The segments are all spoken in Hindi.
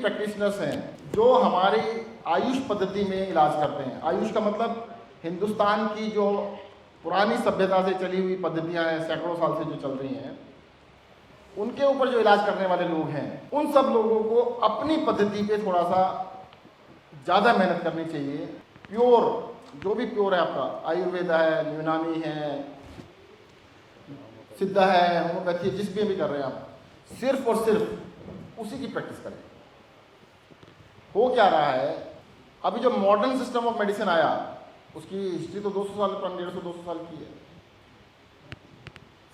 प्रैक्टिशनर्स हैं जो हमारी आयुष पद्धति में इलाज करते हैं। आयुष का मतलब हिंदुस्तान की जो पुरानी सभ्यता से चली हुई पद्धतियां हैं, सैकड़ों साल से जो चल रही हैं, उनके ऊपर जो इलाज करने वाले लोग हैं, उन सब लोगों को अपनी पद्धति पे थोड़ा सा ज़्यादा मेहनत करनी चाहिए। प्योर, जो भी प्योर है आपका, आयुर्वेद है, यूनानी है, सिद्धा है, होम्योपैथी, जिस भी कर रहे हैं आप, सिर्फ और सिर्फ उसी की प्रैक्टिस करें। हो क्या रहा है, अभी जो मॉडर्न सिस्टम ऑफ मेडिसिन आया, उसकी हिस्ट्री तो 200 साल, 150-200 साल की है,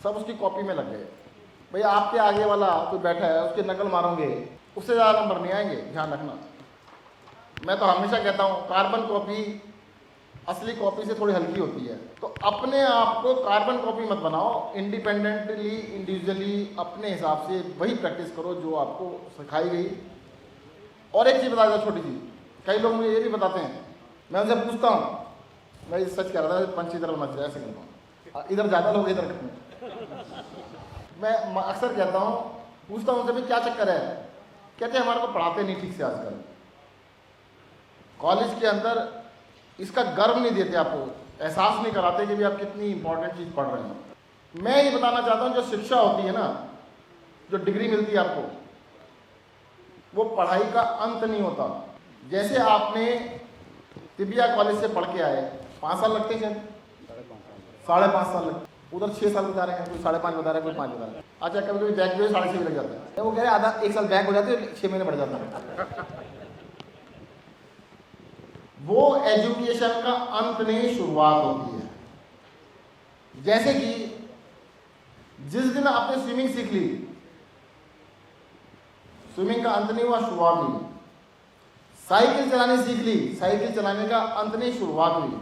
सब उसकी कॉपी में लग गए। भाई आपके आगे वाला कोई बैठा है, उसकी नकल मारोगे, उससे ज़्यादा नंबर नहीं आएंगे, ध्यान रखना। मैं तो हमेशा कहता हूँ, कार्बन कॉपी असली कॉपी से थोड़ी हल्की होती है, तो अपने आप को कार्बन कॉपी मत बनाओ, इंडिपेंडेंटली, इंडिविजुअली अपने हिसाब से वही प्रैक्टिस करो जो आपको सिखाई गई। और एक चीज़ बता दो छोटी सी, कई लोग मुझे ये भी बताते हैं, मैं उनसे पूछता हूँ, मैं सच कह रहा था, पंछी तरह मच जाए, ऐसे करता हूँ, इधर ज़्यादा लोग इधर मैं अक्सर कहता हूँ, पूछता हूँ उनसे भी क्या चक्कर है, कहते हैं हमारे को पढ़ाते नहीं ठीक से आजकल, कॉलेज के अंदर इसका गर्व नहीं देते, आपको एहसास नहीं कराते कि भी आप कितनी इंपॉर्टेंट चीज़ पढ़ रहे हैं। मैं ये बताना चाहता हूँ, जो शिक्षा होती है ना, जो डिग्री मिलती है आपको, वो पढ़ाई का अंत नहीं होता। जैसे आपने तिबिया कॉलेज से पढ़ के आए, 5 साल लगते हैं, 5.5 साल लगते, उधर 6 साल बता रहे हैं, कोई 5.5 बता रहा है, कोई 5 बता रहा है। अच्छा, कभी कभी बैक जो 6.5 भी लग जाता है, वो कह रहे हैं आधा 1 साल बैक हो जाते हैं, 6 महीने बढ़ जाता है। वो एजुकेशन का अंत नहीं, शुरुआत होती है। जैसे कि जिस दिन आपने स्विमिंग सीख ली, स्विमिंग का अंत नहीं हुआ, शुरुआत हुई। साइकिल चलाने सीख ली, साइकिल चलाने का अंत नहीं, शुरुआत हुई।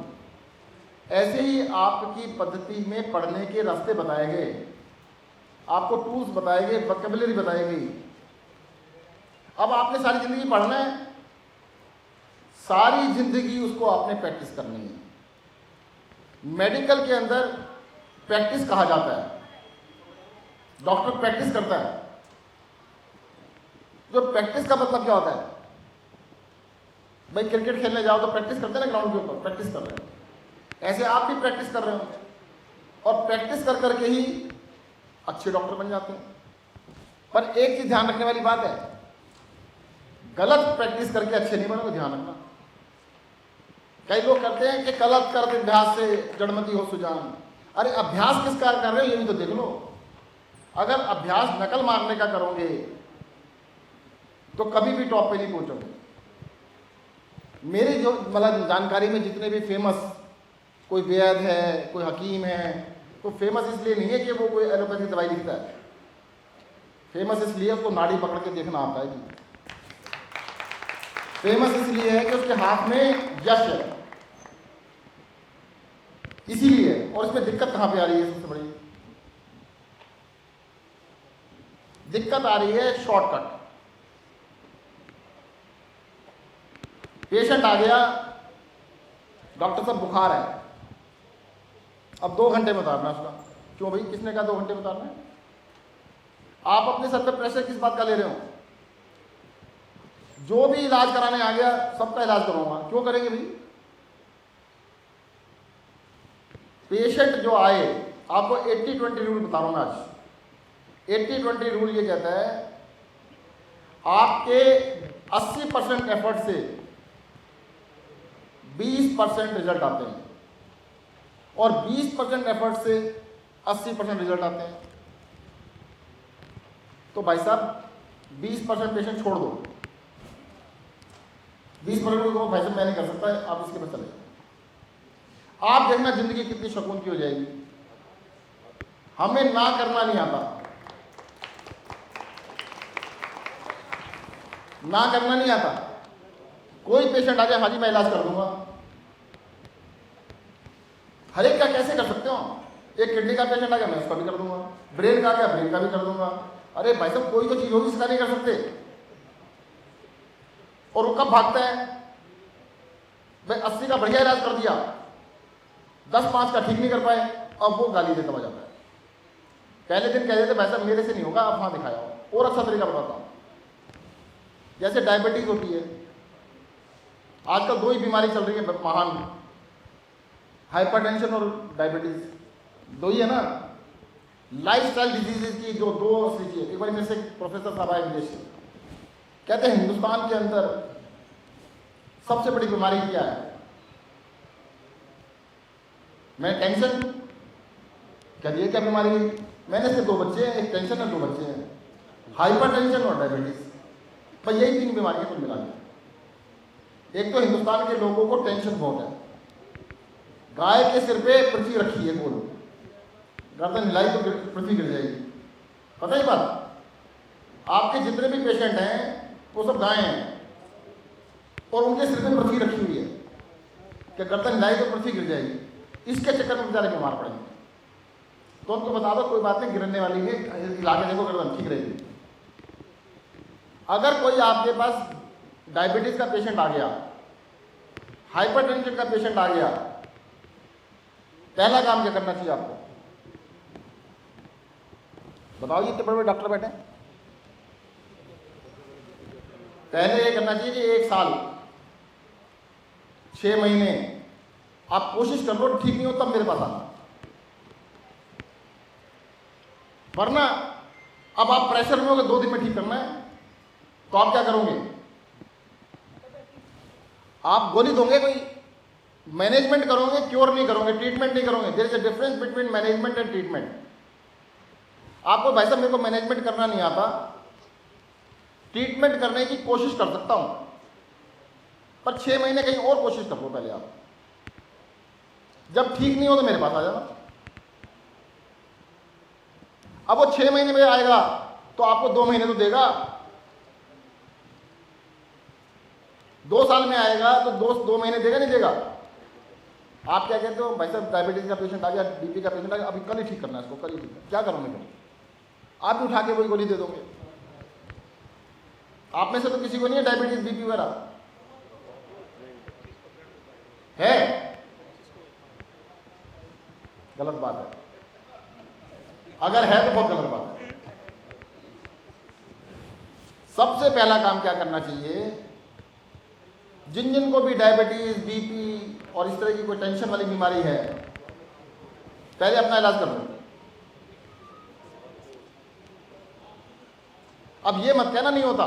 ऐसे ही आपकी पद्धति में पढ़ने के रास्ते बताए गए, आपको टूल्स बताए गए, वोकैबुलरी बताई गई। अब आपने सारी जिंदगी पढ़ना है, सारी जिंदगी उसको आपने प्रैक्टिस करनी है। मेडिकल के अंदर प्रैक्टिस कहा जाता है, डॉक्टर प्रैक्टिस करता है। जो प्रैक्टिस का मतलब क्या होता है, भाई क्रिकेट खेलने जाओ तो प्रैक्टिस करते हैं ना, ग्राउंड के ऊपर प्रैक्टिस कर रहे हैं, ऐसे आप भी प्रैक्टिस कर रहे हो और प्रैक्टिस कर करके ही अच्छे डॉक्टर बन जाते हैं। पर एक चीज ध्यान रखने वाली बात है, गलत प्रैक्टिस करके अच्छे नहीं बनोगे, ध्यान रखना। कई लोग करते हैं कि गलत कर अभ्यास से जड़मती हो सुजान। अरे अभ्यास किस कार कर रहे हो ये भी तो देख लो। अगर अभ्यास नकल मारने का करोगे तो कभी भी टॉप पे नहीं पहुंचोगे। मेरी जो मतलब जानकारी में जितने भी फेमस, कोई वैद्य है, कोई हकीम है, तो फेमस इसलिए नहीं है कि वो कोई एलोपैथी दवाई लिखता है, फेमस इसलिए उसको नाड़ी पकड़ के देखना आता है जी। फेमस इसलिए है कि उसके हाथ में यश है, इसीलिए। और इसमें दिक्कत कहां पे आ रही है, सबसे बड़ी दिक्कत आ रही है शॉर्टकट। पेशेंट आ गया, डॉक्टर साहब बुखार है, अब 2 घंटे में उतारना उसका। क्यों भाई, किसने कहा 2 घंटे में उतारना है? आप अपने सर पे प्रेशर किस बात का ले रहे हो? जो भी इलाज कराने आ गया सबका इलाज करूंगा, क्यों करेंगे भाई? पेशेंट जो आए, आपको 80-20 रूल बता रहा हूं मैं आज। 80-20 रूल ये कहता है, आपके 80% एफर्ट से 20% रिजल्ट आते हैं और 20% एफर्ट से 80% रिजल्ट आते हैं। तो भाई साहब 20% पेशेंट छोड़ दो, 20% को भाई साहब मैं नहीं कर सकता, आप इसके पर चले जाओ। आप देखना जिंदगी कितनी सुकून की हो जाएगी। हमें ना करना नहीं आता, ना करना नहीं आता। कोई पेशेंट आ जाए, हाँ जी मैं इलाज कर दूंगा, हर एक का कैसे कर सकते हो? एक किडनी का पेशेंट आ गया, मैं उसका भी कर दूंगा, ब्रेन का आ गया, ब्रेन का भी कर दूंगा। अरे भाई साहब कोई तो चीज होगी इसका नहीं कर सकते। और वो कब भागता है, भाई 80 का बढ़िया इलाज कर दिया, 10-5 का ठीक नहीं कर पाए, अब वो गाली देता जाता है। पहले दिन कह देते भाई साहब मेरे से नहीं होगा, आप वहां दिखाया हो, और अच्छा तरीका बताता हूं। जैसे डायबिटीज होती है, आजकल दो ही बीमारी चल रही है महान, हाइपरटेंशन और डायबिटीज, दो ही है ना। लाइफस्टाइल डिजीजेज की जो दो असली चीज, एक बार मेरे से प्रोफेसर साहब आए विदेश से, कहते हैं हिंदुस्तान के अंदर सबसे बड़ी बीमारी क्या है? मैं टेंशन, क्या ये क्या बीमारी है? मैंने से 2 बच्चे हैं, एक टेंशन है, 2 बच्चे हैं, हाइपरटेंशन और डायबिटीज, पर यही 3 बीमारियां कुल मिला के। एक तो हिंदुस्तान के लोगों को टेंशन बहुत है, गाय के सिर पे पृथ्वी रखी है, बोलो गर्दन हिलाई तो पृथ्वी गिर जाएगी, पता ही बात। आपके जितने भी पेशेंट हैं वो सब गाय हैं और उनके सिर पे पृथ्वी रखी हुई है कि गर्दन हिलाई तो पृथ्वी गिर जाएगी, इसके चक्कर में बेचारे बीमार पड़ेंगे। तो उनको बता दो कोई बात नहीं, गिरने वाली है, हिला के देखो गर्दन ठीक रहेगी। अगर कोई आपके पास डायबिटीज का पेशेंट आ गया, हाइपरटेंशन का पेशेंट आ गया, पहला काम क्या करना चाहिए आपको? बताओ, ये इतने बड़े बड़े डॉक्टर बैठे हैं। पहले ये करना चाहिए कि 1 साल 6 महीने आप कोशिश कर लो, ठीक नहीं हो तब मेरे पास आना, वरना अब आप प्रेशर में हो कि 2 दिन में ठीक करना है, तो आप क्या करोगे? आप गोली दोगे, कोई मैनेजमेंट करोगे, क्योर नहीं करोगे, ट्रीटमेंट नहीं करोगे। There is a difference between management and treatment. आपको भाई साहब मेरे को मैनेजमेंट करना नहीं आता, ट्रीटमेंट करने की कोशिश कर सकता हूं, पर 6 महीने कहीं और कोशिश करो पहले आप, जब ठीक नहीं हो तो मेरे पास आ जाना। अब वो 6 महीने में आएगा तो आपको 2 महीने तो देगा, 2 साल में आएगा तो 2 महीने देगा नहीं देगा? आप क्या कहते हो भाई साहब, डायबिटीज का पेशेंट आ गया, बीपी का पेशेंट आ गया, अभी कल ही ठीक करना है इसको, कल ही ठीक करना, क्या करोगे फिर? आप भी उठा के वही गोली दे दोगे। आप में से तो किसी को नहीं है डायबिटीज बीपी वगैरह है? गलत बात है, अगर है तो बहुत गलत बात है। सबसे पहला काम क्या करना चाहिए? जिन जिन को भी डायबिटीज, बीपी और इस तरह की कोई टेंशन वाली बीमारी है, पहले अपना इलाज कर लो। अब ये मत कहना नहीं होता।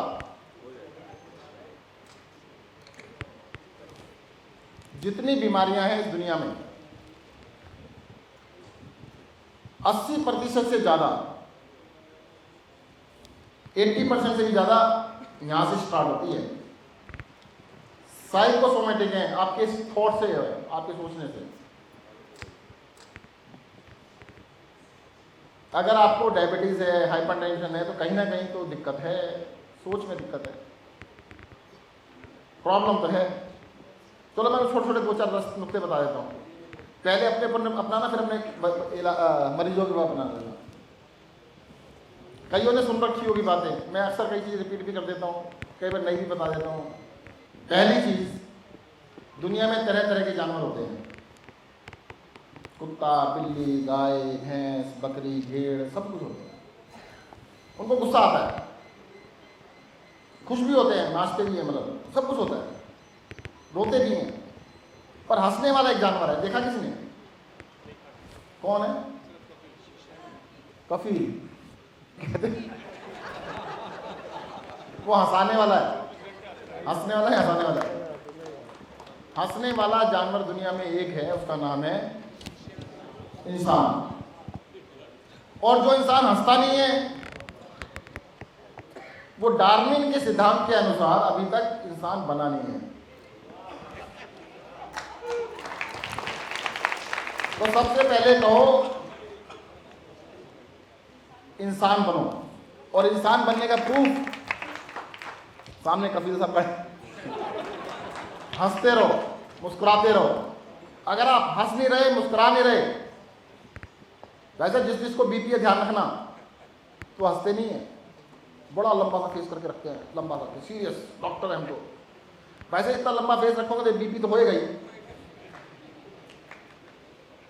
जितनी बीमारियां हैं इस दुनिया में 80% से ज्यादा, 80% से भी ज्यादा यहां से स्टार्ट होती है। साइकोसोमेटिक है, आपके थॉट से है, आपके सोचने से। अगर आपको डायबिटीज है, हाइपरटेंशन है, तो कहीं ना कहीं तो दिक्कत है, सोच में दिक्कत है, प्रॉब्लम तो है। चलो मैं छोटे छोटे 2-4 नुक्ते बता देता हूँ। पहले अपने पर अपनाना, फिर अपने मरीजों के बाद अपनाना देना। कईयों ने सुन रखी होगी बातें, मैं अक्सर कई चीज़ रिपीट भी कर देता हूँ, कई बार नहीं भी बता देता हूँ। पहली चीज़, दुनिया में तरह तरह के जानवर होते हैं, कुत्ता, बिल्ली, गाय, भैंस, बकरी, भेड़, सब कुछ होते हैं। उनको गुस्सा आता है, खुश भी होते हैं, नाचते भी हैं, मतलब सब कुछ होता है, रोते भी हैं। पर हंसने वाला एक जानवर है, देखा किसने? कौन है? कफील कहते, वो हंसाने वाला है, हंसने वाला है, हंसाने वाला है। हंसने वाला जानवर दुनिया में एक है, उसका नाम है इंसान। और जो इंसान हंसता नहीं है, वो डार्विन के सिद्धांत के अनुसार अभी तक इंसान बना नहीं है। तो सबसे पहले कहो इंसान बनो, और इंसान बनने का प्रूफ सामने कपिल साहब का, हंसते रहो, मुस्कुराते रहो। अगर आप हंस नहीं रहे, मुस्कुरा नहीं रहे, वैसे जिस जिसको बीपी है ध्यान रखना, तो हंसते नहीं है, बड़ा लंबा सा फेस करके रखते हैं, लंबा सा, सीरियस डॉक्टर है हम तो। वैसे इतना लंबा फेस रखोगे तो बीपी तो होएगा ही।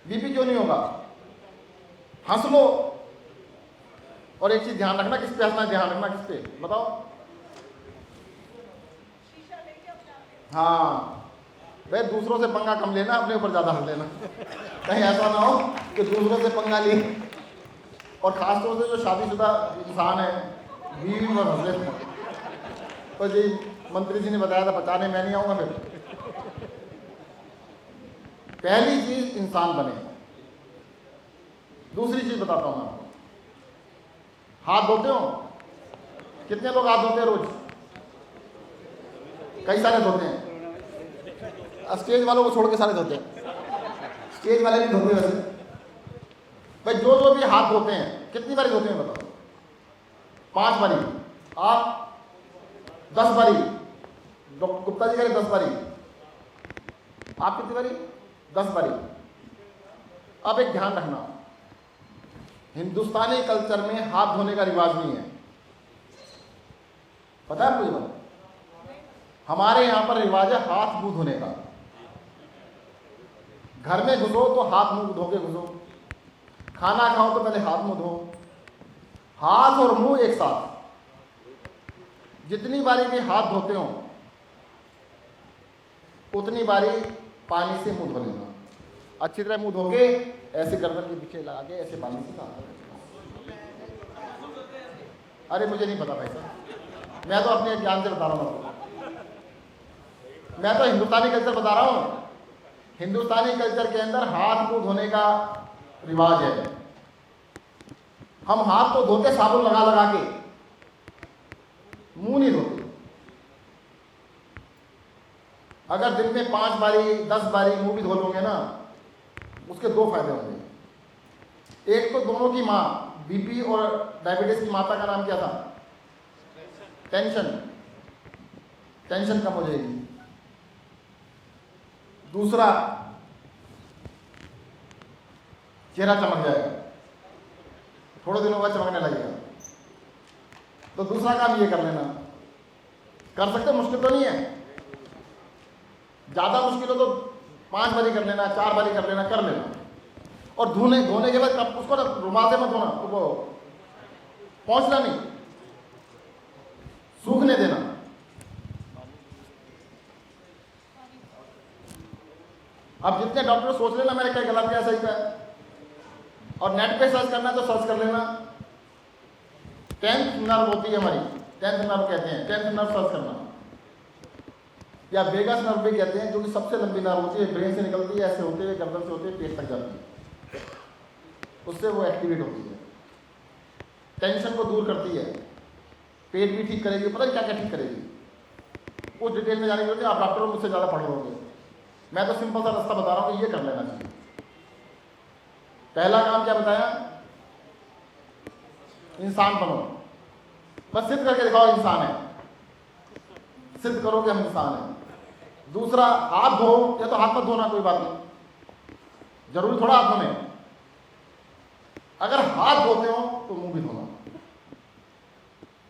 बीपी क्यों नहीं होगा? हंस लो। और एक चीज ध्यान रखना, किस पे हंसना है, ध्यान रखना किस पे, बताओ। हाँ भाई, दूसरों से पंगा कम लेना, अपने ऊपर ज़्यादा हंस लेना। कहीं ऐसा ना हो कि दूसरों से पंगा ली, और ख़ासतौर से जो शादीशुदा इंसान है, बीवी पर हंस लेते हैं। तो जी मंत्री जी ने बताया था, बचाने मैं नहीं आऊँगा। फिर पहली चीज़ इंसान बने। दूसरी चीज़ बताता हूँ मैं आपको, हाथ धोते हो? कितने लोग हाथ धोते हैं रोज? कई सारे धोते हैं। स्टेज वालों को छोड़ के सारे धोते हैं। स्टेज वाले नहीं धोते वैसे। भाई जो भी हाथ धोते हैं, कितनी बारी धोते हैं बताओ? 5 बारी। आप 10 बारी। डॉक्टर गुप्ता जी कह रहे 10 बारी। आप कितनी बारी? 10 बारी। अब एक ध्यान रखना, हिंदुस्तानी कल्चर में हाथ धोने का रिवाज नहीं है। पता है आपको ये बात? हमारे यहां पर रिवाज है हाथ मुंह धोने का। घर में घुसो तो हाथ मुंह धो के घुसो, खाना खाओ तो पहले हाथ मुंह धो। हाथ और मुंह एक साथ। जितनी बारी भी हाथ धोते हो उतनी बारी पानी से मुंह धो लेना। अच्छी तरह मुंह धो के ऐसे गर्दन के पीछे लगा के ऐसे पानी से साफ। अरे मुझे नहीं पता भाई साहब, मैं तो अपने ज्ञान से बता रहा हूँ। मैं तो हिंदुस्तानी कल्चर बता रहा हूँ। हिंदुस्तानी कल्चर के अंदर हाथ मुंह धोने का रिवाज है। हम हाथ तो धोते साबुन लगा लगा के, मुंह नहीं धोते। अगर दिन में 5 बारी 10 बारी मुंह भी धो लोगे ना, उसके 2 फायदे होंगे। एक तो दोनों की माँ, बीपी और डायबिटीज की माता का नाम क्या था? टेंशन। टेंशन कम हो जाएगी। दूसरा, चेहरा चमक जाएगा, थोड़े दिनों बाद चमकने लगेगा। तो दूसरा काम ये कर लेना। कर सकते, मुश्किल तो नहीं है। ज़्यादा मुश्किल हो तो 5 बारी कर लेना, 4 बारी कर लेना, कर लेना। और धोने के बाद कब उसको ना रुमाल से मत धोना, वो पहुंचना नहीं, सूखने देना। अब जितने डॉक्टर सोच लेना मैंने क्या गलत क्या सही है, और नेट पे सर्च करना तो सर्च कर लेना। 10th नर्व होती है हमारी, 10th नर्व कहते हैं, 10th नर्व सर्च करना, या वेगस नर्व भी कहते हैं, जो कि सबसे लंबी नर्व होती है, ब्रेन से निकलती है, ऐसे होते हुए गर्दन से होते हुए पेट तक जाती है, उससे वो एक्टिवेट होती है, टेंशन को दूर करती है, पेट भी ठीक करेगी, पता नहीं क्या क्या ठीक करेगी। उस डिटेल में जाने के लिए आप डॉक्टर मुझसे ज़्यादा पढ़ रहे। मैं तो सिंपल सा रास्ता बता रहा हूँ कि ये कर लेना चाहिए। पहला काम क्या बताया? इंसान बनो, बस सिद्ध करके दिखाओ इंसान है, सिद्ध करो कि हम इंसान हैं। दूसरा, हाथ धो, या तो हाथ मत धोना, कोई बात नहीं, जरूरी थोड़ा हाथ धोने। अगर हाथ धोते हो तो मुंह भी धोना।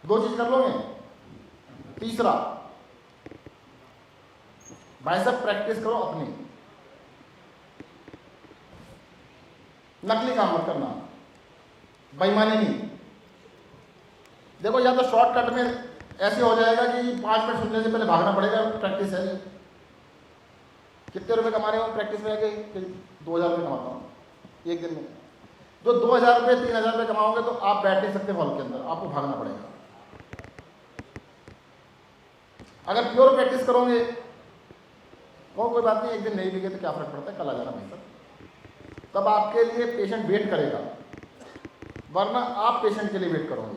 2 चीज कर लोगे। तीसरा, बाइसेप प्रैक्टिस करो अपनी, नकली काम मत करना, बेईमानी नहीं। देखो, या तो शॉर्टकट में ऐसे हो जाएगा कि 5 मिनट सुनने से पहले भागना पड़ेगा, प्रैक्टिस है नहीं। कितने रुपए कमा रहे हो प्रैक्टिस में आके? 2000 रुपये कमाता हूँ एक दिन में। जो 2000 रुपये 3000 रुपये कमाओगे तो आप बैठ नहीं सकते हॉल के अंदर, आपको भागना पड़ेगा। अगर प्योर प्रैक्टिस करोगे तो कोई बात नहीं, एक दिन नहीं भी गए तो क्या फर्क पड़ता है, कल आ जाना भाई साहब। तब आपके लिए पेशेंट वेट करेगा, वरना आप पेशेंट के लिए वेट करोगे।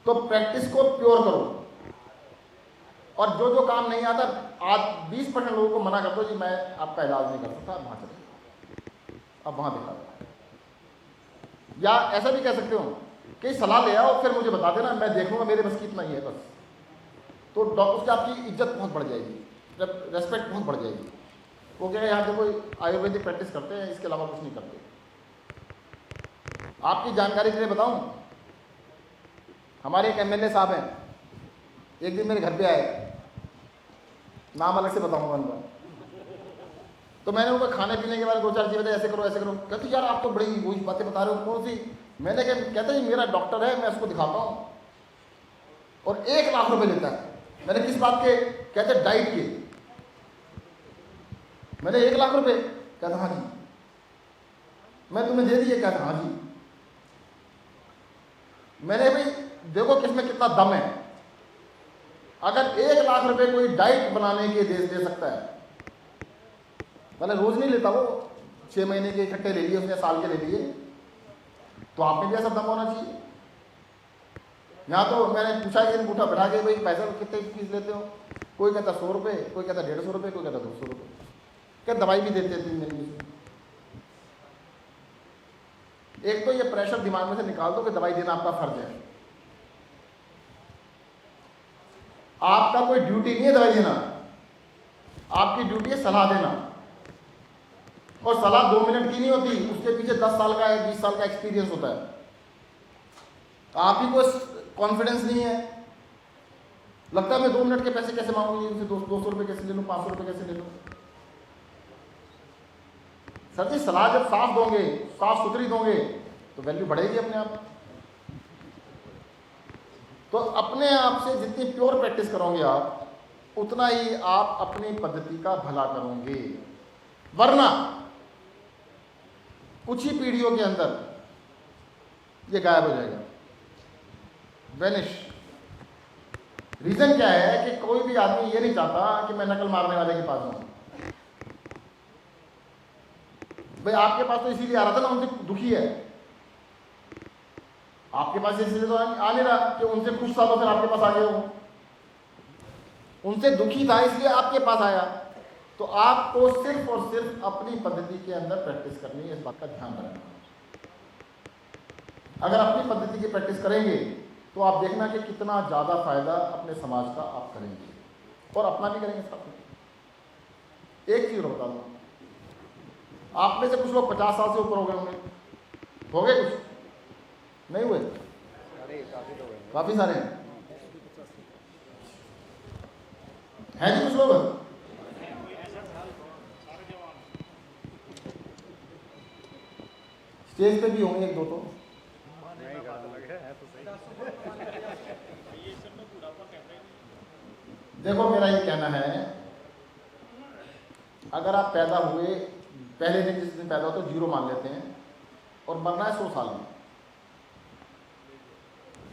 तो प्रैक्टिस को प्योर करो। और जो काम नहीं आता, आज 20% लोगों को मना कर दो, जी मैं आपका इलाज नहीं कर सकता, वहां चले, अब वहां दिखा। या ऐसा भी कह सकते हो कि सलाह ले आओ, फिर मुझे बता देना, मैं देख लूंगा, मेरे बस की इतना ही है बस। तो डॉक्टर से आपकी इज्जत बहुत बढ़ जाएगी, रेस्पेक्ट बहुत बढ़ जाएगी। वो क्या है, यहाँ पे कोई आयुर्वेदिक प्रैक्टिस करते हैं, इसके अलावा कुछ नहीं करते। आपकी जानकारी के लिए बताऊं, हमारे एक एमएलए साहब हैं, एक दिन मेरे घर पे आए, नाम अलग से बताऊंगा उनका। तो मैंने उनको खाने पीने के बारे में 2-4 चीज़ें, ऐसे करो ऐसे करो। कहते यार आप तो बड़ी वही बातें बता रहे हो, कौन सी? मैंने कहते हैं मेरा डॉक्टर है, मैं उसको दिखाता हूँ और 1 लाख रुपए लेता है। मैंने किस बात के? कहते डाइट के। मैंने 1 लाख रुपए, कहता हाँ जी। मैं तुम्हें दे दिए, कहता हाँ जी। मैंने भाई देखो किसमें कितना दम है। अगर 1 लाख रुपए कोई डाइट बनाने के दे सकता है, मैंने रोज नहीं लेता, वो 6 महीने के इकट्ठे ले लिए उसने, साल के ले लिए, तो आप में भी ऐसा दम होना चाहिए। यहाँ तो मैंने पूछा कि अंगूठा बढ़ा के भाई पैसा कितने फीस लेते हो, कोई कहता 100 रुपये, कोई कहता 150 रुपये, कोई कहता 200 रुपये। क्या दवाई भी देते 3 दिन की। एक तो ये प्रेशर दिमाग में से निकाल दो कि दवाई देना आपका फर्ज है। आपका कोई ड्यूटी नहीं है दवाई देना, आपकी ड्यूटी है सलाह देना। और सलाह 2 मिनट की नहीं होती, उसके पीछे 10 साल का 20 साल का एक्सपीरियंस होता है। आप ही को कॉन्फिडेंस नहीं है, लगता है मैं 2 मिनट के पैसे कैसे मांगूंगी उनसे, 200 रुपये कैसे ले लूँ, 500 रुपये कैसे ले लूँ। सर जी सलाह जब साफ दोगे, साफ सुथरी दोगे, तो वैल्यू बढ़ेगी अपने आप। तो अपने आप से जितनी प्योर प्रैक्टिस करोगे आप, उतना ही आप अपनी पद्धति का भला करोगे। वरना कुछ ही पीढ़ियों के अंदर ये गायब हो जाएगा, वेनिश। रीजन क्या है कि कोई भी आदमी ये नहीं चाहता कि मैं नकल मारने वाले के पास जाऊं। भाई आपके पास तो इसीलिए आ रहा था ना, उनसे दुखी है, आपके पास इसलिए तो आ नहीं रहा कि उनसे कुछ सालों फिर आपके पास आ गए हो। उनसे दुखी था इसलिए आपके पास आया। तो आपको सिर्फ और सिर्फ अपनी पद्धति के अंदर प्रैक्टिस करनी है, इस बात का ध्यान रखना। अगर अपनी पद्धति की प्रैक्टिस करेंगे तो आप देखना कि कितना ज़्यादा फायदा अपने समाज का आप करेंगे और अपना भी करेंगे साथ में। एक चीज़ बता दूँ, आप में से कुछ लोग 50 साल से ऊपर हो गए होंगे, हो गए कुछ नहीं हुए? काफी सारे हैं जी कुछ लोग। स्टेज पे भी होंगे 1-2 तो। देखो मेरा ये कहना है, अगर आप पैदा हुए पहले दिन, जिस दिन पैदा हो तो 0 मान लेते हैं, और मरना है 100 साल में,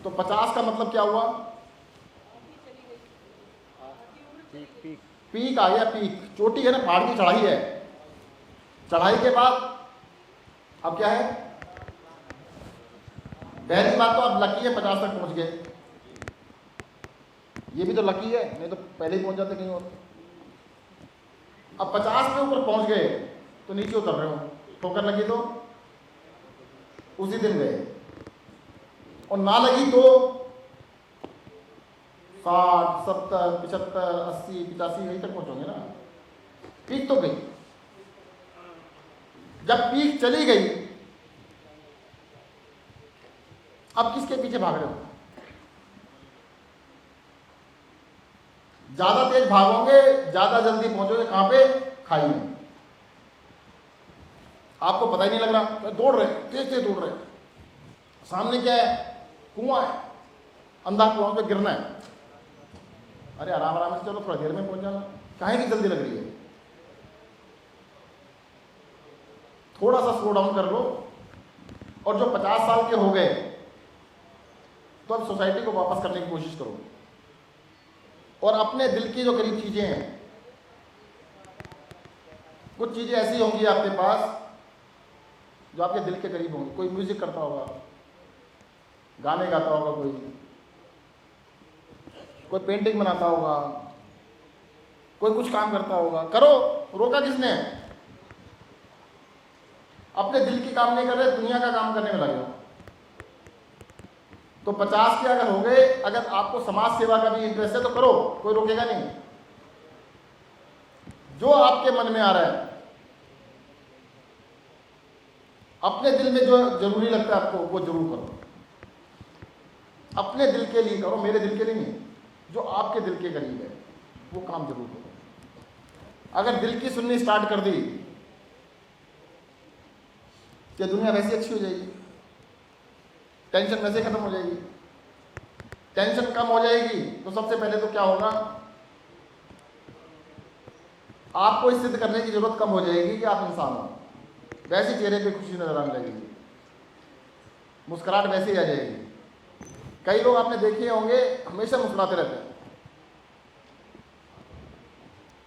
तो 50 का मतलब क्या हुआ? पीक आ गया, पीक चोटी है ना, पहाड़ की चढ़ाई है। चढ़ाई के बाद अब क्या है? पहली बात तो अब लकी है 50 तक पहुंच गए, ये भी तो लकी है, नहीं तो पहले ही पहुंच जाते कहीं और। अब 50 के ऊपर पहुंच गए तो नीचे उतर रहे हो, ठोकर लगी तो उसी दिन गए, और ना लगी तो 60, 70, 75, 80, 85 यहीं तक पहुंचोगे ना। पीक तो गई। जब पीक चली गई, अब किसके पीछे भाग रहे हो? ज्यादा तेज भागोगे, ज्यादा जल्दी पहुंचोगे कहां पे? खाई में। आपको पता ही नहीं लग रहा, तो दौड़ रहे, तेज तेज दौड़ रहे, सामने क्या है? कुआं है, अंधा कुआं, पे गिरना है। अरे आराम आराम से चलो, थोड़ा देर में पहुंच जाना, काहे की जल्दी लग रही है? थोड़ा सा स्लो डाउन कर लो। और जो 50 साल के हो गए, तो अब सोसाइटी को वापस करने की कोशिश करो, और अपने दिल की जो करीब चीजें हैं, कुछ चीजें ऐसी होंगी आपके पास जो आपके दिल के करीब होंगी। कोई म्यूजिक करता होगा, गाने गाता होगा, कोई पेंटिंग बनाता होगा, कोई कुछ काम करता होगा। करो, रोका किसने? अपने दिल की काम नहीं कर रहे, दुनिया का काम करने में लगे हो। तो 50 के अगर हो गए, अगर आपको समाज सेवा का भी इंटरेस्ट है तो करो, कोई रोकेगा नहीं। जो आपके मन में आ रहा है, अपने दिल में जो जरूरी लगता है आपको, वो जरूर करो। अपने दिल के लिए करो, मेरे दिल के लिए नहीं, जो आपके दिल के करीब है वो काम जरूर करो। अगर दिल की सुननी स्टार्ट कर दी, कि दुनिया वैसे अच्छी हो जाएगी, टेंशन वैसे खत्म हो जाएगी। टेंशन कम हो जाएगी तो सबसे पहले तो क्या होगा? आपको इस सिद्ध करने की जरूरत कम हो जाएगी कि आप इंसान हो, वैसे चेहरे पे खुशी नजर आने लगेगी, मुस्कुराहट वैसे ही आ जाएगी। कई लोग आपने देखे होंगे हमेशा मुस्कुराते रहते हैं,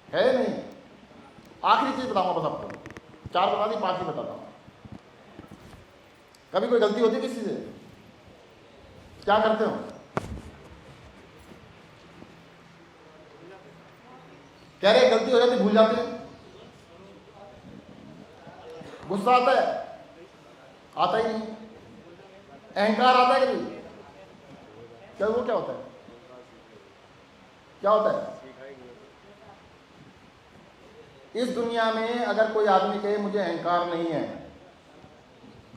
है नहीं। आखिरी चीज बताऊंगा बस आपको, 4 बता दी, 5 ही बताता हूँ। कभी कोई गलती होती है किसी से, क्या करते हो? कह रहे गलती हो जाती भूल जाते हैं। गुस्सा आता है? आता ही नहीं। अहंकार आता है कभी? क्या वो क्या होता है? क्या होता है? इस दुनिया में अगर कोई आदमी कहे मुझे अहंकार नहीं है,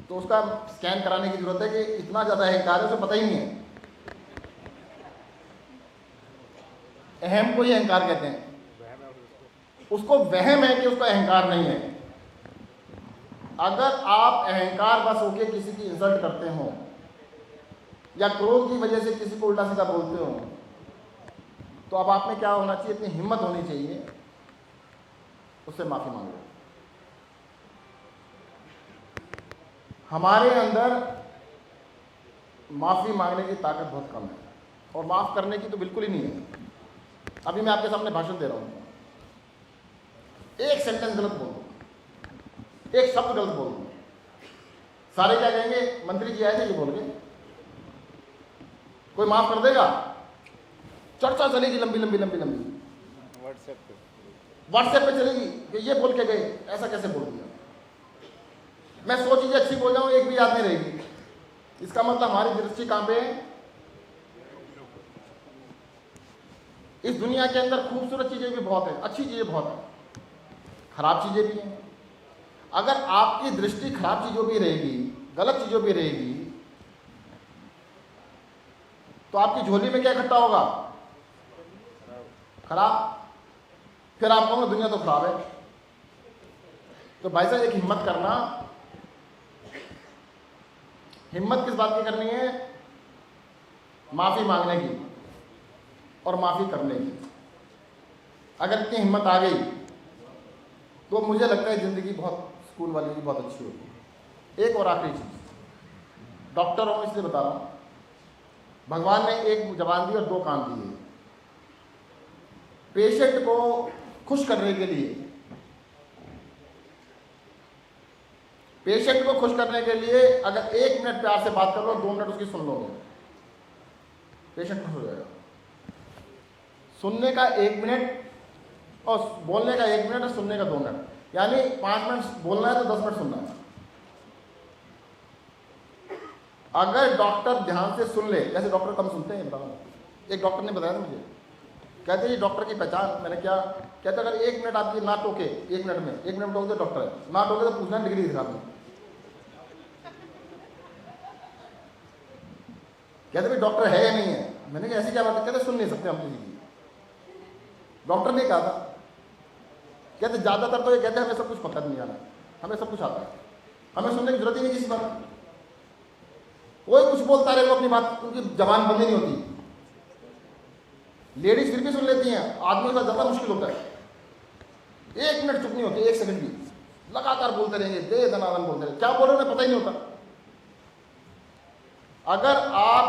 तो उसका स्कैन कराने की जरूरत है कि इतना ज्यादा अहंकार है उसे पता ही नहीं है। अहम को ही अहंकार कहते हैं, उसको वहम है कि उसका अहंकार नहीं है। अगर आप अहंकार बस होके किसी की इंसल्ट करते हो या क्रोध की वजह से किसी को उल्टा सीधा बोलते हो, तो अब आप में क्या होना चाहिए? इतनी हिम्मत होनी चाहिए उससे माफी मांग लो। हमारे अंदर माफी मांगने की ताकत बहुत कम है और माफ करने की तो बिल्कुल ही नहीं है। अभी मैं आपके सामने भाषण दे रहा हूं, एक सेंटेंस गलत बोल दूं, एक शब्द गलत बोल दूं, सारे क्या कहेंगे? मंत्री जी आए थे ये बोल के। कोई माफ कर देगा? चर्चा चलेगी लंबी लंबी लंबी लंबी, व्हाट्सएप पे चलेगी कि ये बोल के गए, ऐसा कैसे बोल दिया। मैं 100 चीजें अच्छी बोल जाऊं, एक भी याद नहीं रहेगी। इसका मतलब हमारी दृष्टि कहां पे है? इस दुनिया के अंदर खूबसूरत चीजें भी बहुत है, अच्छी चीजें बहुत है, खराब चीजें भी हैं। अगर आपकी दृष्टि खराब चीजों पे रहेगी, गलत चीजों पे रहेगी, तो आपकी झोली में क्या इकट्ठा होगा? खराब। फिर आप कहोगे दुनिया तो खराब है। तो भाई साहब एक हिम्मत करना। हिम्मत किस बात की करनी है? माफी मांगने की और माफी करने की। अगर इतनी हिम्मत आ गई तो मुझे लगता है जिंदगी बहुत सुकून वाली होगी, बहुत अच्छी होगी। एक और आखिरी चीज, डॉक्टर हूं इसलिए बता रहा हूं, भगवान ने एक जबान दी और 2 कान दिए। पेशेंट को खुश करने के लिए, पेशेंट को खुश करने के लिए अगर 1 मिनट प्यार से बात कर लो, 2 मिनट उसकी सुन लोगे, पेशेंट खुश हो जाएगा। सुनने का 1 मिनट और बोलने का 1 मिनट और सुनने का 2 मिनट, यानी 5 मिनट बोलना है तो 10 मिनट सुनना है। अगर डॉक्टर ध्यान से सुन ले, जैसे डॉक्टर कम सुनते हैं, बताओ। एक डॉक्टर ने बताया था मुझे, कहते ये डॉक्टर की पहचान। मैंने क्या? कहते अगर 1 मिनट आपकी ना टोके, 1 मिनट में 1 मिनट टोके तो डॉक्टर है, ना टोके तो पूछना डिग्री दिखा दो। कहते भाई डॉक्टर है या नहीं है? मैंने कहा ऐसी क्या बात है? कहते सुन नहीं सकते हम किसी की। डॉक्टर ने कहा था, कहते ज्यादातर तो ये कहते हैं हमें सब कुछ पता नहीं आना, हमें सब कुछ आता है, हमें सुनने की जरूरत ही नहीं किसी बात की। कोई कुछ बोलता रहे वो अपनी बात, उनकी जबान बंद नहीं होती। लेडीज फिर भी सुन लेती हैं, आदमी का ज्यादा मुश्किल होता है। 1 मिनट चुप नहीं होती, 1 सेकंड भी, लगातार बोलते रहेंगे, दे दनादन बोलते रहेंगे, क्या बोल रहे हैं पता ही नहीं होता। अगर आप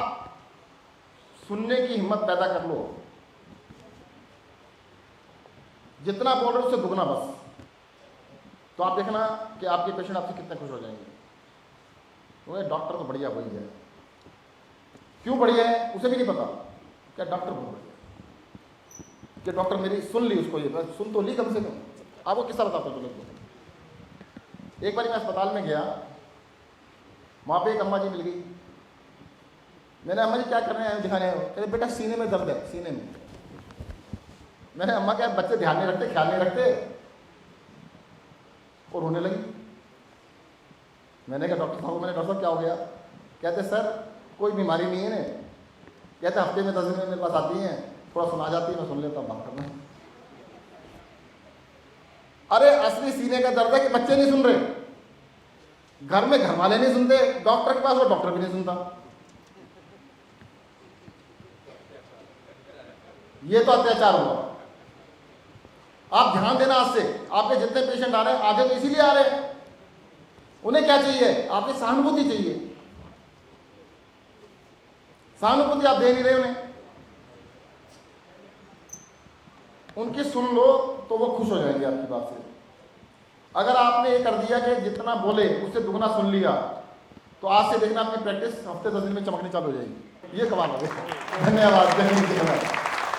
सुनने की हिम्मत पैदा कर लो, जितना बोल रहे हो उससे दुगना बस, तो आप देखना कि आपके पेशेंट आपसे कितने खुश हो जाएंगे। तो डॉक्टर तो बढ़िया वही है। क्यों बढ़िया है उसे भी नहीं पता, क्या डॉक्टर बहुत बढ़िया कि डॉक्टर मेरी सुन ली, उसको ये सुन तो ली कम से कम। आपको किस्सा बताता हूँ चलो। एक बार मैं अस्पताल में गया, वहाँ पे एक अम्मा जी मिल गई। मैंने अम्मा जी क्या कर रहे हैं? दिखाने हैं। कहते बेटा सीने में दर्द है, सीने में। मैंने अम्मा क्या बच्चे ध्यान नहीं रखते, ख्याल नहीं रखते, और रोने लगी। मैंने कहा डॉक्टर साहब, मैंने डॉक्टर साहब क्या हो गया? कहते सर कोई बीमारी नहीं है ना। कहते हफ्ते में 10 दिन मेरे पास आती हैं, थोड़ा सुना जाती है, मैं सुन लेता हूँ, बात करना। अरे असली सीने का दर्द है कि बच्चे नहीं सुन रहे, घर में घर वाले नहीं सुनते, डॉक्टर के पास वो डॉक्टर भी नहीं सुनता। ये तो अत्याचार हुआ। आप ध्यान देना आज से, आपके जितने पेशेंट आ रहे हैं आधे तो इसीलिए आ रहे हैं, उन्हें क्या चाहिए, आपकी सहानुभूति चाहिए। सहानुभूति आप दे नहीं रहे उन्हें, उनकी सुन लो तो वो खुश हो जाएंगे आपकी बात से। अगर आपने ये कर दिया कि जितना बोले उससे दुगना सुन लिया, तो आज से देखना अपनी प्रैक्टिस हफ्ते 10 दिन में चमकनी चालू हो जाएगी। ये कमाल हो गया। धन्यवाद।